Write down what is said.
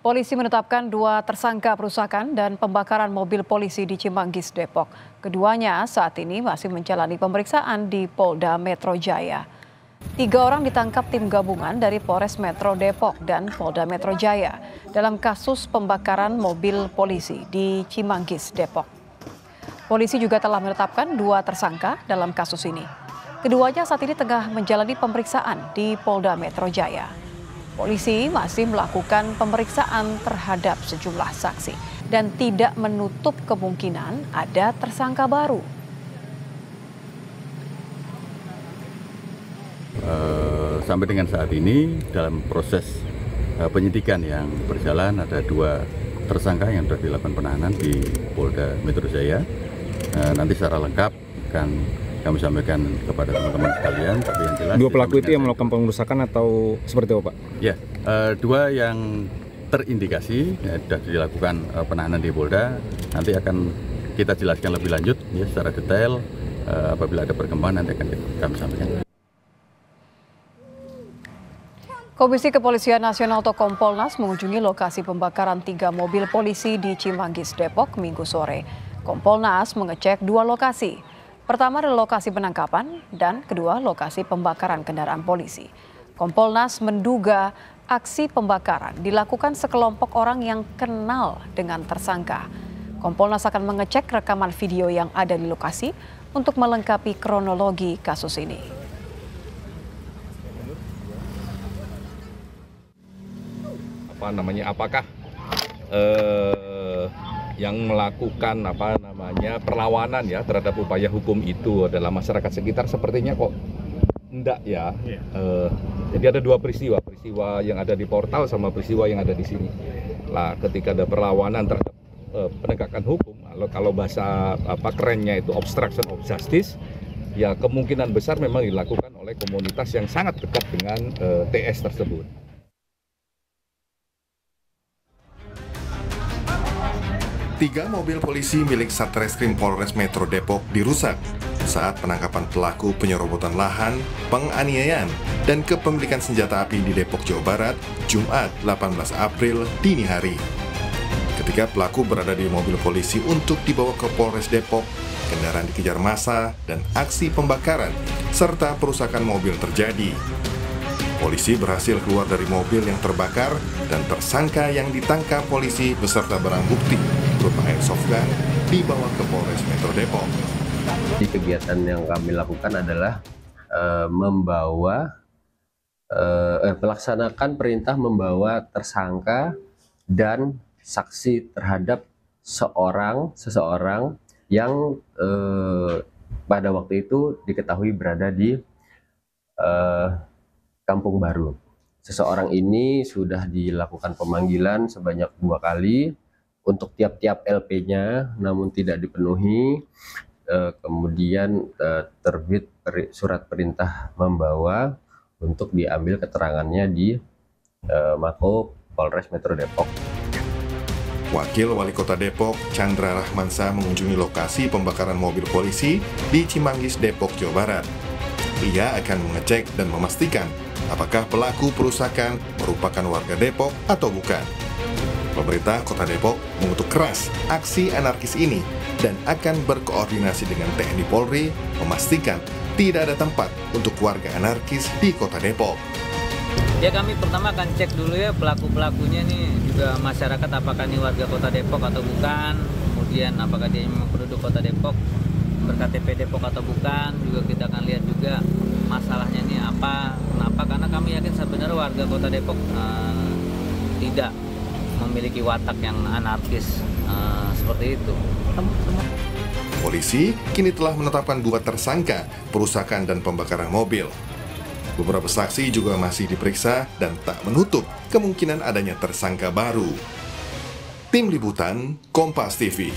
Polisi menetapkan 2 tersangka perusakan dan pembakaran mobil polisi di Cimanggis, Depok. Keduanya saat ini masih menjalani pemeriksaan di Polda Metro Jaya. 3 orang ditangkap tim gabungan dari Polres Metro Depok dan Polda Metro Jaya dalam kasus pembakaran mobil polisi di Cimanggis, Depok. Polisi juga telah menetapkan 2 tersangka dalam kasus ini. Keduanya saat ini tengah menjalani pemeriksaan di Polda Metro Jaya. Polisi masih melakukan pemeriksaan terhadap sejumlah saksi dan tidak menutup kemungkinan ada tersangka baru. Sampai dengan saat ini dalam proses penyidikan yang berjalan ada 2 tersangka yang sudah dilakukan penahanan di Polda Metro Jaya. Nanti secara lengkap akan kami sampaikan kepada teman-teman sekalian. Tapi yang jelas 2 pelaku itu yang melakukan pengerusakan atau seperti apa, Pak? Ya, 2 yang terindikasi sudah dilakukan penahanan di Polda. Nanti akan kita jelaskan lebih lanjut ya secara detail. Apabila ada perkembangan nanti akan kami sampaikan. Komisi Kepolisian Nasional atau Kompolnas mengunjungi lokasi pembakaran 3 mobil polisi di Cimanggis, Depok, Minggu sore. Kompolnas mengecek 2 lokasi. Pertama adalah lokasi penangkapan dan kedua lokasi pembakaran kendaraan polisi. Kompolnas menduga aksi pembakaran dilakukan sekelompok orang yang kenal dengan tersangka. Kompolnas akan mengecek rekaman video yang ada di lokasi untuk melengkapi kronologi kasus ini. Apakah yang melakukan perlawanan ya terhadap upaya hukum itu adalah masyarakat sekitar? Sepertinya kok enggak ya. Jadi ada 2 peristiwa yang ada di portal sama peristiwa yang ada di sini. Lah ketika ada perlawanan terhadap penegakan hukum, kalau bahasa kerennya itu obstruction of justice, ya kemungkinan besar memang dilakukan oleh komunitas yang sangat dekat dengan TS tersebut. Tiga mobil polisi milik Satreskrim Polres Metro Depok dirusak saat penangkapan pelaku penyerobotan lahan, penganiayaan, dan kepemilikan senjata api di Depok, Jawa Barat, Jumat 18 April dini hari. Ketika pelaku berada di mobil polisi untuk dibawa ke Polres Depok, kendaraan dikejar massa dan aksi pembakaran serta perusakan mobil terjadi. Polisi berhasil keluar dari mobil yang terbakar dan tersangka yang ditangkap polisi beserta barang bukti berupa airsoft gun dibawa ke Polres Metro Depok. Di kegiatan yang kami lakukan adalah melaksanakan perintah membawa tersangka dan saksi terhadap seseorang yang pada waktu itu diketahui berada di Kampung Baru. Seseorang ini sudah dilakukan pemanggilan sebanyak 2 kali untuk tiap-tiap LP-nya, namun tidak dipenuhi. Kemudian terbit surat perintah membawa untuk diambil keterangannya di Mako Polres Metro Depok. Wakil Wali Kota Depok, Chandra Rahmansa, mengunjungi lokasi pembakaran mobil polisi di Cimanggis, Depok, Jawa Barat. Ia akan mengecek dan memastikan apakah pelaku perusakan merupakan warga Depok atau bukan. Pemerintah Kota Depok mengutuk keras aksi anarkis ini dan akan berkoordinasi dengan TNI Polri memastikan tidak ada tempat untuk warga anarkis di Kota Depok. Ya, kami pertama akan cek dulu ya pelaku-pelakunya nih, juga masyarakat apakah ini warga Kota Depok atau bukan, kemudian apakah dia memang penduduk Kota Depok, berKTP Depok atau bukan, juga kita akan lihat juga masalahnya ini apa, kenapa, karena kami yakin sebenarnya warga Kota Depok tidak memiliki watak yang anarkis seperti itu. Polisi kini telah menetapkan 2 tersangka perusakan dan pembakaran mobil. Beberapa saksi juga masih diperiksa dan tak menutup kemungkinan adanya tersangka baru. Tim Liputan Kompas TV.